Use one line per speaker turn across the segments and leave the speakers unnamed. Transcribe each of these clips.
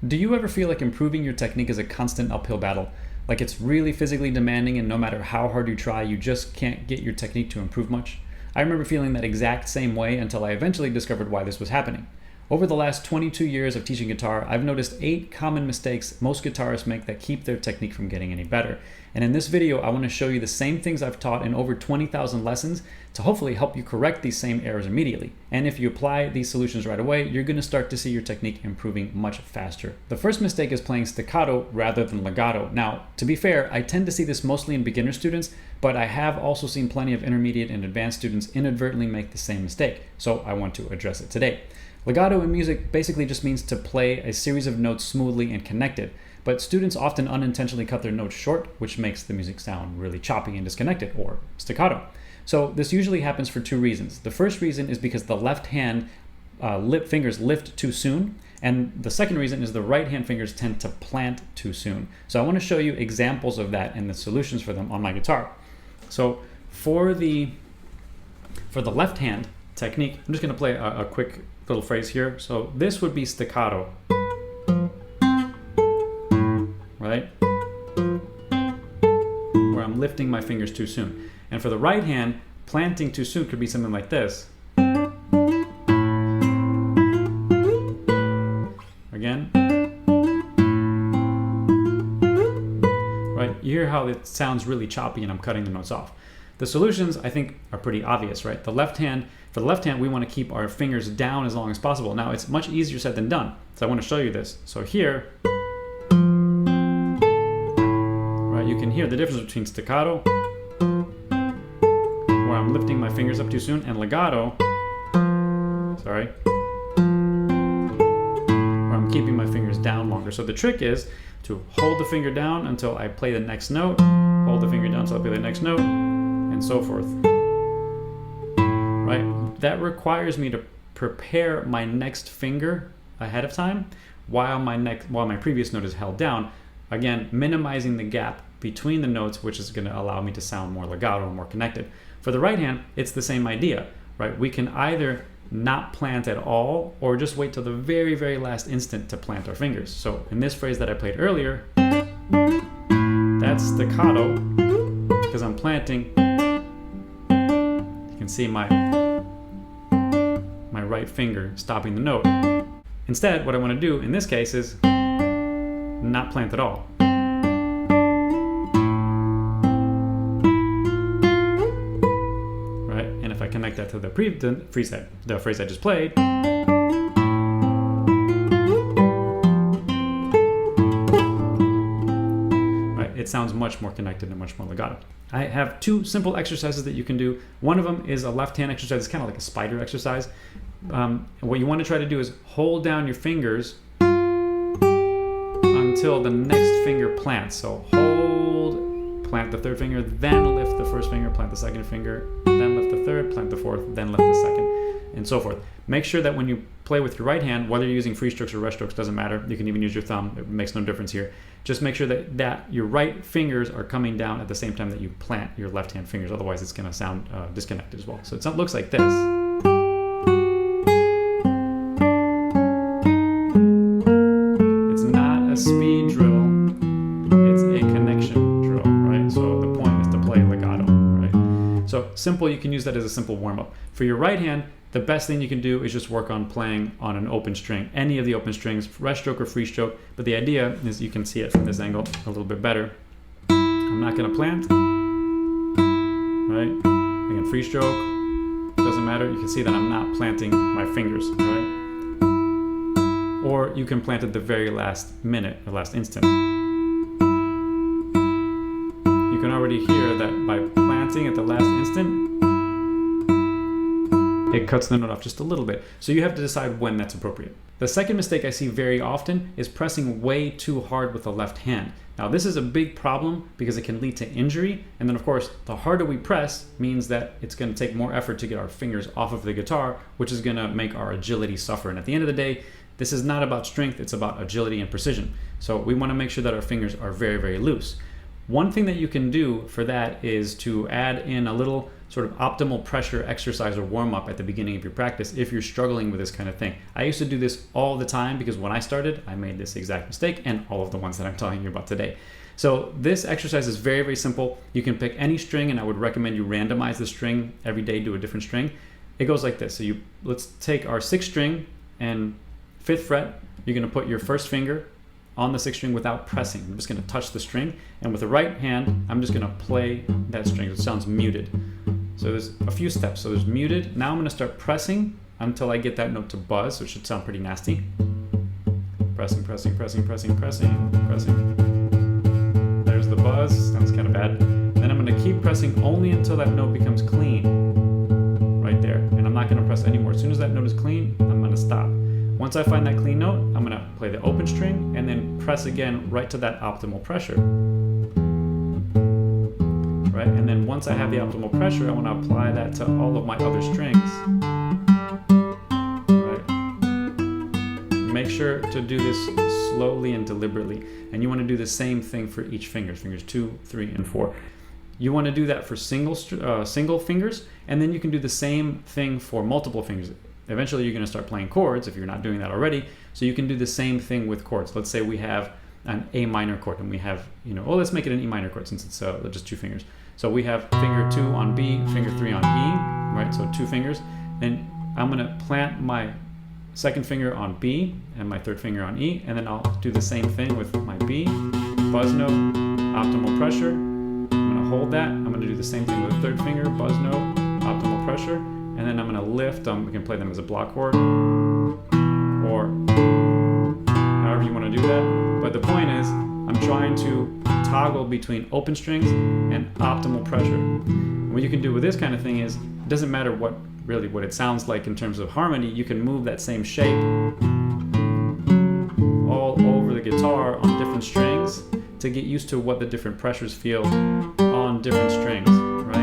Do you ever feel like improving your technique is a constant uphill battle? Like it's really physically demanding and no matter how hard you try, you just can't get your technique to improve much? I remember feeling that exact same way until I eventually discovered why this was happening. Over the last 22 years of teaching guitar, I've noticed 8 common mistakes most guitarists make that keep their technique from getting any better. And in this video, I want to show you the same things I've taught in over 20,000 lessons to hopefully help you correct these same errors immediately. And if you apply these solutions right away, you're going to start to see your technique improving much faster. The first mistake is playing staccato rather than legato. Now, to be fair, I tend to see this mostly in beginner students, but I have also seen plenty of intermediate and advanced students inadvertently make the same mistake. So I want to address it today. Legato in music basically just means to play a series of notes smoothly and connected, but students often unintentionally cut their notes short, which makes the music sound really choppy and disconnected, or staccato. So this usually happens for 2 reasons. The first reason is because the left hand fingers lift too soon, and the second reason is the right hand fingers tend to plant too soon. So I want to show you examples of that and the solutions for them on my guitar. So for the left hand technique, I'm just going to play a quick little phrase here. So this would be staccato, right? Where I'm lifting my fingers too soon. And for the right hand, planting too soon could be something like this. Again. Right? You hear how it sounds really choppy and I'm cutting the notes off. The solutions, I think, are pretty obvious, right? For the left hand, we want to keep our fingers down as long as possible. Now, it's much easier said than done, so I want to show you this. So here, right, you can hear the difference between staccato, where I'm lifting my fingers up too soon, and legato, where I'm keeping my fingers down longer. So the trick is to hold the finger down until I play the next note, hold the finger down until I play the next note, and so forth. Right? That requires me to prepare my next finger ahead of time while my previous note is held down. Again, minimizing the gap between the notes, which is going to allow me to sound more legato and more connected. For the right hand, it's the same idea, right? We can either not plant at all or just wait till the very, very last instant to plant our fingers. So in this phrase that I played earlier, that's staccato because I'm planting. You can see my right finger stopping the note. Instead, what I want to do in this case is not plant at all. Right? And if I connect that to the phrase I just played, right, it sounds much more connected and much more legato. I have 2 simple exercises that you can do. One of them is a left hand exercise. It's kind of like a spider exercise. What you want to try to do is hold down your fingers until the next finger plants. So hold, plant the 3rd finger, then lift the 1st finger, plant the 2nd finger, then lift the 3rd, plant the 4th, then lift the 2nd, and so forth. Make sure that when you play with your right hand, whether you're using free strokes or rest strokes, doesn't matter. You can even use your thumb. It makes no difference here. Just make sure that your right fingers are coming down at the same time that you plant your left hand fingers. Otherwise, it's going to sound disconnected as well. So it looks like this. It's not a speed drill. It's a connection drill, right? So the point is to play legato, right? So simple, you can use that as a simple warm-up. For your right hand, the best thing you can do is just work on playing on an open string, any of the open strings, rest stroke or free stroke. But the idea is you can see it from this angle a little bit better. I'm not going to plant, right? Again, free stroke, doesn't matter. You can see that I'm not planting my fingers, right? Or you can plant at the very last minute or last instant. You can already hear that by planting at the last instant, it cuts the note off just a little bit. So you have to decide when that's appropriate. The second mistake I see very often is pressing way too hard with the left hand. Now this is a big problem because it can lead to injury. And then of course, the harder we press means that it's going to take more effort to get our fingers off of the guitar, which is going to make our agility suffer. And at the end of the day, this is not about strength, it's about agility and precision. So we want to make sure that our fingers are very, very loose. One thing that you can do for that is to add in a little sort of optimal pressure exercise or warm-up at the beginning of your practice if you're struggling with this kind of thing. I used to do this all the time because when I started, I made this exact mistake, and all of the ones that I'm telling you about today. So this exercise is very, very simple. You can pick any string, and I would recommend you randomize the string every day, do a different string. It goes like this. So let's take our 6th string and 5th fret. You're gonna put your first finger on the 6th string without pressing. I'm just gonna touch the string, and with the right hand, I'm just gonna play that string. It sounds muted. So there's a few steps. So there's muted. Now I'm gonna start pressing until I get that note to buzz, so it should sound pretty nasty. Pressing, pressing, pressing, pressing, pressing, pressing. There's the buzz, sounds kind of bad. Then I'm gonna keep pressing only until that note becomes clean, right there. And I'm not gonna press anymore. As soon as that note is clean, I'm gonna stop. Once I find that clean note, I'm gonna play the open string and then press again right to that optimal pressure. Right? And then once I have the optimal pressure, I want to apply that to all of my other strings. Right? Make sure to do this slowly and deliberately. And you want to do the same thing for each finger, fingers 2, 3, and 4. You want to do that for single fingers, and then you can do the same thing for multiple fingers. Eventually you're going to start playing chords if you're not doing that already, so you can do the same thing with chords. Let's say we have an A minor chord, and we have, let's make it an E minor chord since it's just 2 fingers. So we have finger 2 on B, finger 3 on E, right? So 2 fingers. Then I'm going to plant my 2nd finger on B and my 3rd finger on E, and then I'll do the same thing with my B, buzz note, optimal pressure. I'm going to hold that. I'm going to do the same thing with the 3rd finger, buzz note, optimal pressure, and then I'm going to lift. We can play them as a block chord or however you want to do that. But the point is, I'm trying to toggle between open strings and optimal pressure. And what you can do with this kind of thing is, it doesn't matter what it sounds like in terms of harmony, you can move that same shape all over the guitar on different strings to get used to what the different pressures feel on different strings, right?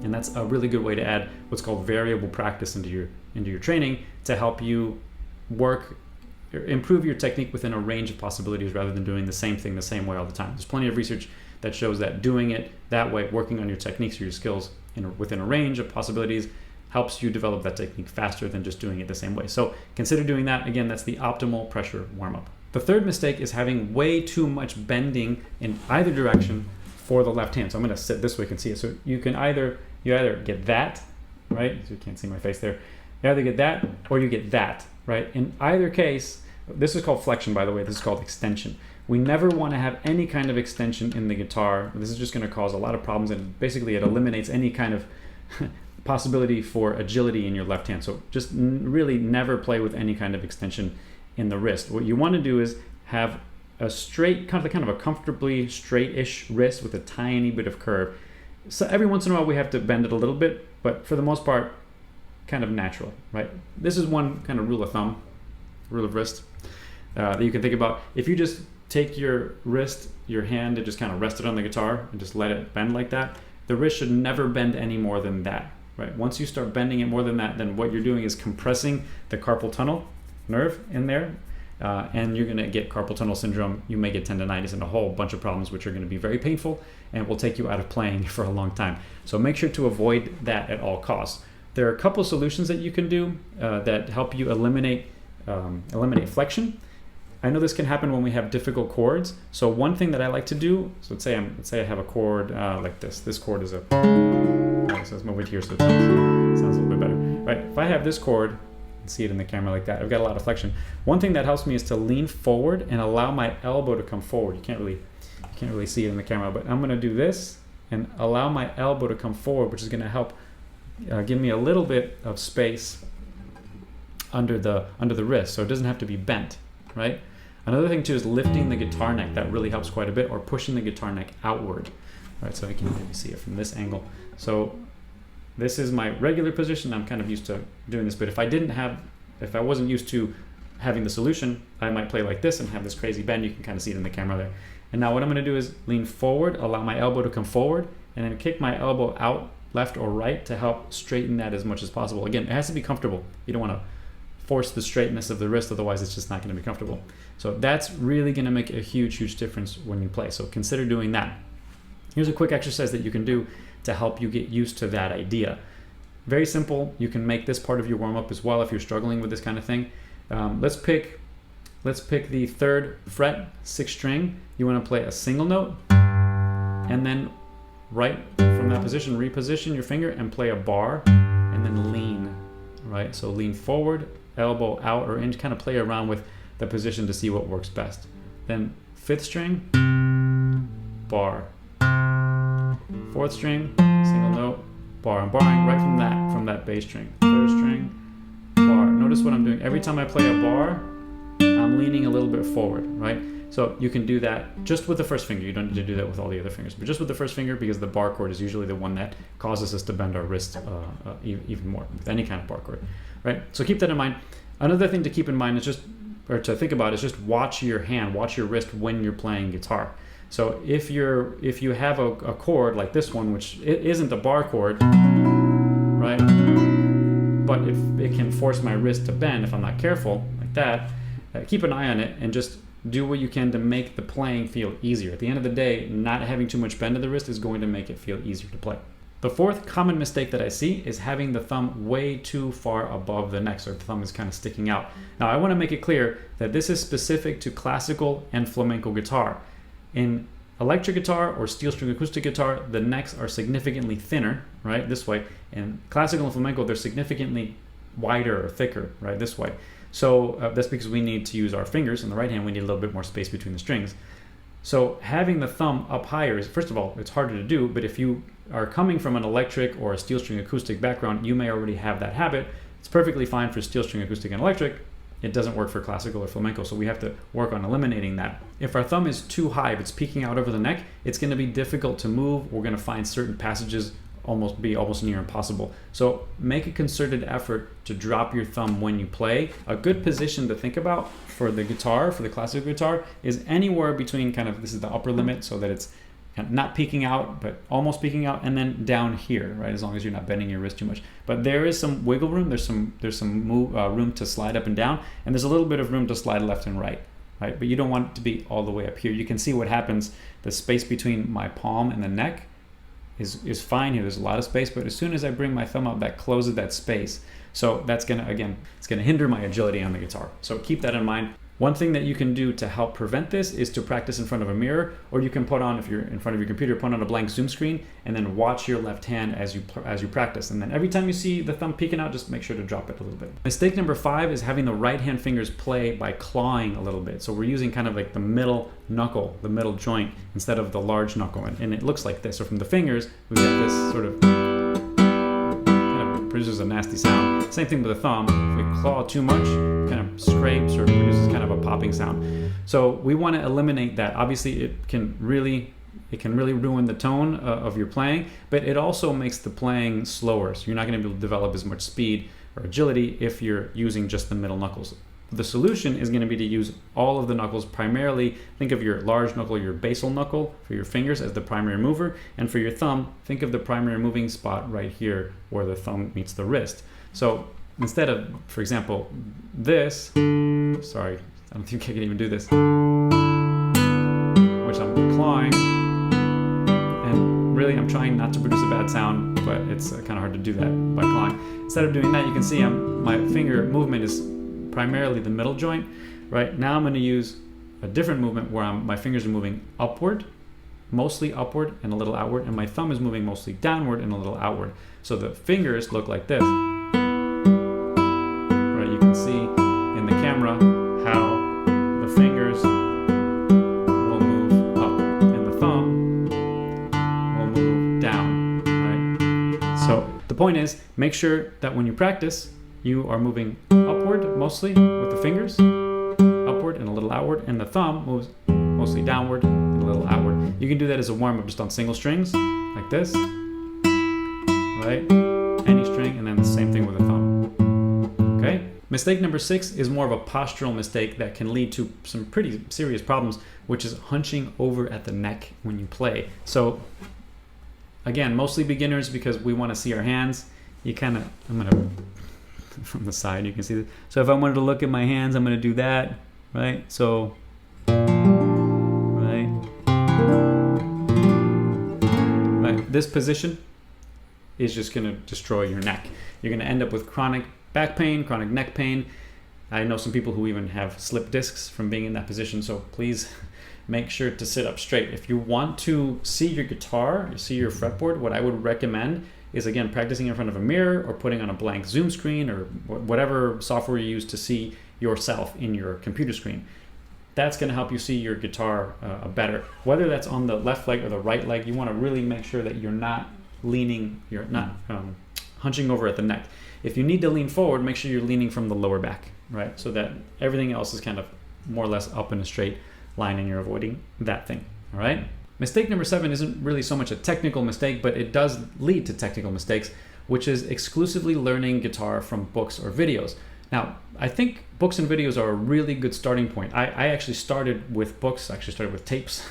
And that's a really good way to add what's called variable practice into your training to help you improve your technique within a range of possibilities rather than doing the same thing the same way all the time. There's plenty of research that shows that doing it that way, working on your techniques or your skills within a range of possibilities, helps you develop that technique faster than just doing it the same way. So consider doing that. Again, that's the optimal pressure warm-up. The third mistake is having way too much bending in either direction for the left hand. So I'm going to sit this way, you can see it. So you either get that, right? So you can't see my face there. You either get that or you get that, right? In either case, this is called flexion, by the way. This is called extension. We never want to have any kind of extension in the guitar. This is just going to cause a lot of problems, and basically it eliminates any kind of possibility for agility in your left hand. So just really never play with any kind of extension in the wrist. What you want to do is have a straight, kind of a comfortably straight-ish wrist with a tiny bit of curve. So every once in a while we have to bend it a little bit, but for the most part, kind of natural, right? This is one kind of rule of thumb, rule of wrist, that you can think about. If you just take your wrist, your hand, and just kind of rest it on the guitar and just let it bend like that, the wrist should never bend any more than that, right? Once you start bending it more than that, then what you're doing is compressing the carpal tunnel nerve in there, and you're going to get carpal tunnel syndrome. You may get tendonitis and a whole bunch of problems which are going to be very painful and will take you out of playing for a long time. So make sure to avoid that at all costs. There are a couple solutions that you can do that help you eliminate flexion. I know this can happen when we have difficult chords. So one thing that I like to do, so let's say I have a chord like this. This chord is so let's move it here so it sounds a little bit better. Right? If I have this chord, see it in the camera like that, I've got a lot of flexion. One thing that helps me is to lean forward and allow my elbow to come forward. You can't really see it in the camera, but I'm going to do this and allow my elbow to come forward, which is going to help give me a little bit of space under the wrist, so it doesn't have to be bent, right? Another thing too is lifting the guitar neck. That really helps quite a bit, or pushing the guitar neck outward. Right, so I can maybe see it from this angle. So this is my regular position. I'm kind of used to doing this, but if I wasn't used to having the solution, I might play like this and have this crazy bend. You can kind of see it in the camera there. And now what I'm going to do is lean forward, allow my elbow to come forward, and then kick my elbow out left or right to help straighten that as much as possible. Again, it has to be comfortable. You don't want to force the straightness of the wrist, otherwise it's just not going to be comfortable. So that's really going to make a huge difference when you play. So consider doing that. Here's a quick exercise that you can do to help you get used to that idea. Very simple. You can make this part of your warm-up as well if you're struggling with this kind of thing. Let's pick the 3rd fret, 6th string. You want to play a single note, and then right from that position, reposition your finger and play a bar, and then lean, right? So lean forward, elbow out or in, kind of play around with the position to see what works best. Then 5th string, bar. 4th string, single note, bar. I'm borrowing right from that bass string. 3rd string, bar. Notice what I'm doing. Every time I play a bar, I'm leaning a little bit forward, right? So you can do that just with the 1st finger. You don't need to do that with all the other fingers, but just with the 1st finger, because the bar chord is usually the one that causes us to bend our wrist even more with any kind of bar chord, right? So keep that in mind. Another thing to keep in mind is to think about is just watch your hand, watch your wrist when you're playing guitar. So if you have a chord like this one, which it isn't a bar chord, right? But if it can force my wrist to bend if I'm not careful like that, keep an eye on it and just do what you can to make the playing feel easier. At the end of the day, not having too much bend of the wrist is going to make it feel easier to play. The 4th common mistake that I see is having the thumb way too far above the neck, so the thumb is kind of sticking out. Now, I want to make it clear that this is specific to classical and flamenco guitar. In electric guitar or steel string acoustic guitar, the necks are significantly thinner, right, this way. In classical and flamenco, they're significantly wider or thicker, right, this way. So that's because we need to use our fingers. In the right hand, we need a little bit more space between the strings. So having the thumb up higher is, first of all, it's harder to do, but if you are coming from an electric or a steel string acoustic background, you may already have that habit. It's perfectly fine for steel string acoustic and electric. It doesn't work for classical or flamenco, so we have to work on eliminating that. If our thumb is too high, if it's peeking out over the neck, it's going to be difficult to move. We're going to find certain passages almost near impossible. So make a concerted effort to drop your thumb when you play. A good position to think about for the guitar, for the classical guitar, is anywhere between this is the upper limit, so that it's not peeking out, but almost peeking out, and then down here, right? As long as you're not bending your wrist too much. But there is some wiggle room. There's some room to slide up and down, and there's a little bit of room to slide left and right, right? But you don't want it to be all the way up here. You can see what happens. The space between my palm and the neck is fine here. There's a lot of space, but as soon as I bring my thumb up, that closes that space. So that's gonna, again, it's gonna hinder my agility on the guitar. So keep that in mind. One thing that you can do to help prevent this is to practice in front of a mirror, or you can put on, if you're in front of your computer, put on a blank Zoom screen and then watch your left hand as you practice. And then every time you see the thumb peeking out, just make sure to drop it a little bit. Mistake number 5 is having the right hand fingers play by clawing a little bit. So we're using kind of like the middle knuckle, the middle joint, instead of the large knuckle. And it looks like this. So from the fingers, we've got this sort of produces a nasty sound. Same thing with the thumb. If we claw too much, it kind of scrapes or produces kind of a popping sound. So we want to eliminate that. Obviously, it can really ruin the tone of your playing, but it also makes the playing slower. So you're not going to be able to develop as much speed or agility if you're using just the middle knuckles. The solution is going to be to use all of the knuckles. Primarily, think of your large knuckle, your basal knuckle for your fingers as the primary mover, and for your thumb, think of the primary moving spot right here where the thumb meets the wrist. So instead of, for example, this, sorry, I don't think I can even do this, which I'm clawing, and really I'm trying not to produce a bad sound, but it's kind of hard to do that by clawing. Instead of doing that, you can see my finger movement is primarily the middle joint. Right now I'm going to use a different movement where my fingers are moving upward, mostly upward and a little outward, and my thumb is moving mostly downward and a little outward. So the fingers look like this. Right, you can see in the camera how the fingers will move up and the thumb will move down, right? So the point is, make sure that when you practice, you are moving upward mostly with the fingers, upward and a little outward, and the thumb moves mostly downward and a little outward. You can do that as a warm-up just on single strings, like this, right? Any string, and then the same thing with the thumb, okay? Mistake number 6 is more of a postural mistake that can lead to some pretty serious problems, which is hunching over at the neck when you play. So, again, mostly beginners because we want to see our hands. I'm gonna from the side, you can see this. So if I wanted to look at my hands, I'm going to do that, right? So, right, this position is just going to destroy your neck. You're going to end up with chronic back pain, chronic neck pain. I know some people who even have slip discs from being in that position, so please make sure to sit up straight. If you want to see your guitar, see your fretboard, what I would recommend is, again, practicing in front of a mirror or putting on a blank Zoom screen or whatever software you use to see yourself in your computer screen. That's going to help you see your guitar better. Whether that's on the left leg or the right leg, you want to really make sure that you're not hunching over at the neck. If you need to lean forward, make sure you're leaning from the lower back, right? So that everything else is kind of more or less up in a straight line and you're avoiding that thing, all right? Mistake number 7 isn't really so much a technical mistake, but it does lead to technical mistakes, which is exclusively learning guitar from books or videos. Now, I think books and videos are a really good starting point. I actually started with books, actually started with tapes,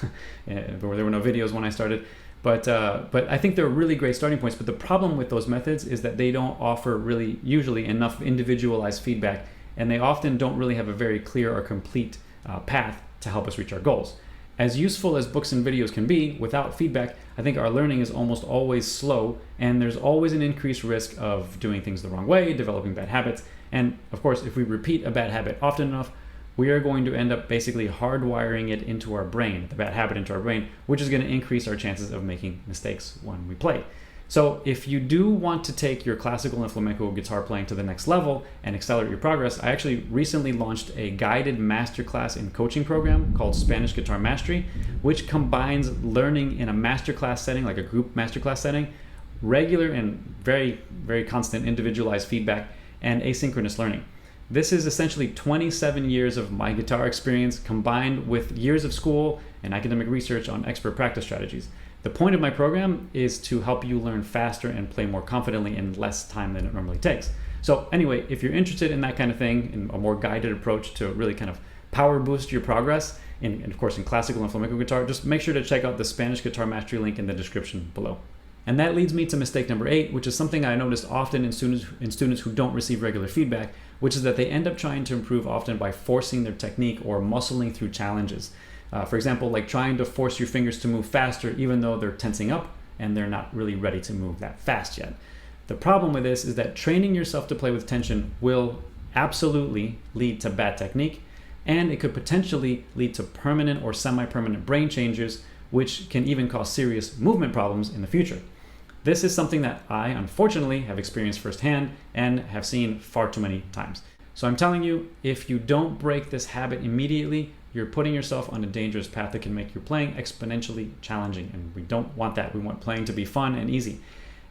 there were no videos when I started, but I think they're really great starting points. But the problem with those methods is that they don't offer really usually enough individualized feedback, and they often don't really have a very clear or complete path to help us reach our goals. As useful as books and videos can be, without feedback, I think our learning is almost always slow, and there's always an increased risk of doing things the wrong way, developing bad habits. And of course, if we repeat a bad habit often enough, we are going to end up basically hardwiring it into our brain, the bad habit into our brain, which is going to increase our chances of making mistakes when we play. So if you do want to take your classical and flamenco guitar playing to the next level and accelerate your progress, I actually recently launched a guided masterclass and coaching program called Spanish Guitar Mastery, which combines learning in a masterclass setting, like a group masterclass setting, regular and very, very constant individualized feedback, and asynchronous learning. This is essentially 27 years of my guitar experience combined with years of school and academic research on expert practice strategies. The point of my program is to help you learn faster and play more confidently in less time than it normally takes. So anyway, if you're interested in that kind of thing, in a more guided approach to really kind of power boost your progress, and of course in classical and flamenco guitar, just make sure to check out the Spanish Guitar Mastery link in the description below. And that leads me to mistake number 8, which is something I noticed often in students who don't receive regular feedback, which is that they end up trying to improve often by forcing their technique or muscling through challenges. For example, like trying to force your fingers to move faster even though they're tensing up and they're not really ready to move that fast yet. The problem with this is that training yourself to play with tension will absolutely lead to bad technique, and it could potentially lead to permanent or semi-permanent brain changes, which can even cause serious movement problems in the future. This is something that I, unfortunately, have experienced firsthand and have seen far too many times. So I'm telling you, if you don't break this habit immediately, you're putting yourself on a dangerous path that can make your playing exponentially challenging, and we don't want that. We want playing to be fun and easy.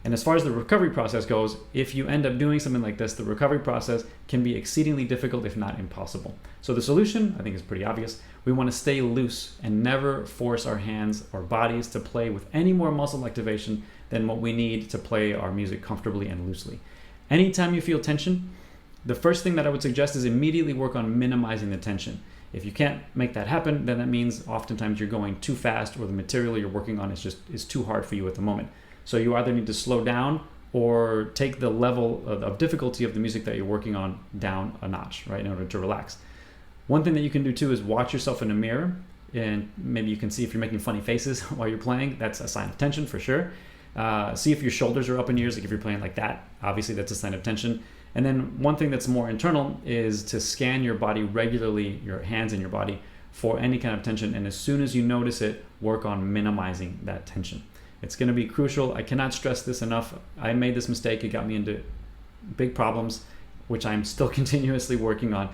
And as far as the recovery process goes, if you end up doing something like this, the recovery process can be exceedingly difficult, if not impossible. So the solution, I think, is pretty obvious. We want to stay loose and never force our hands or bodies to play with any more muscle activation than what we need to play our music comfortably and loosely. Anytime you feel tension, the first thing that I would suggest is immediately work on minimizing the tension. If you can't make that happen, then that means oftentimes you're going too fast or the material you're working on is too hard for you at the moment. So you either need to slow down or take the level of difficulty of the music that you're working on down a notch, right, in order to relax. One thing that you can do too is watch yourself in a mirror, and maybe you can see if you're making funny faces while you're playing. That's a sign of tension for sure. See if your shoulders are up in ears, like if you're playing like that, obviously that's a sign of tension. And then one thing that's more internal is to scan your body regularly, your hands and your body, for any kind of tension. And as soon as you notice it, work on minimizing that tension. It's going to be crucial. I cannot stress this enough. I made this mistake. It got me into big problems, which I'm still continuously working on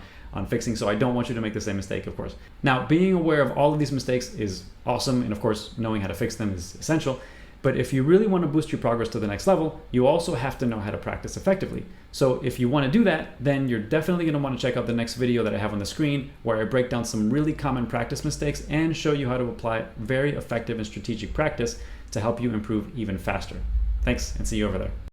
fixing. So I don't want you to make the same mistake, of course. Now, being aware of all of these mistakes is awesome. And of course, knowing how to fix them is essential. But if you really want to boost your progress to the next level, you also have to know how to practice effectively. So if you want to do that, then you're definitely going to want to check out the next video that I have on the screen, where I break down some really common practice mistakes and show you how to apply very effective and strategic practice to help you improve even faster. Thanks, and see you over there.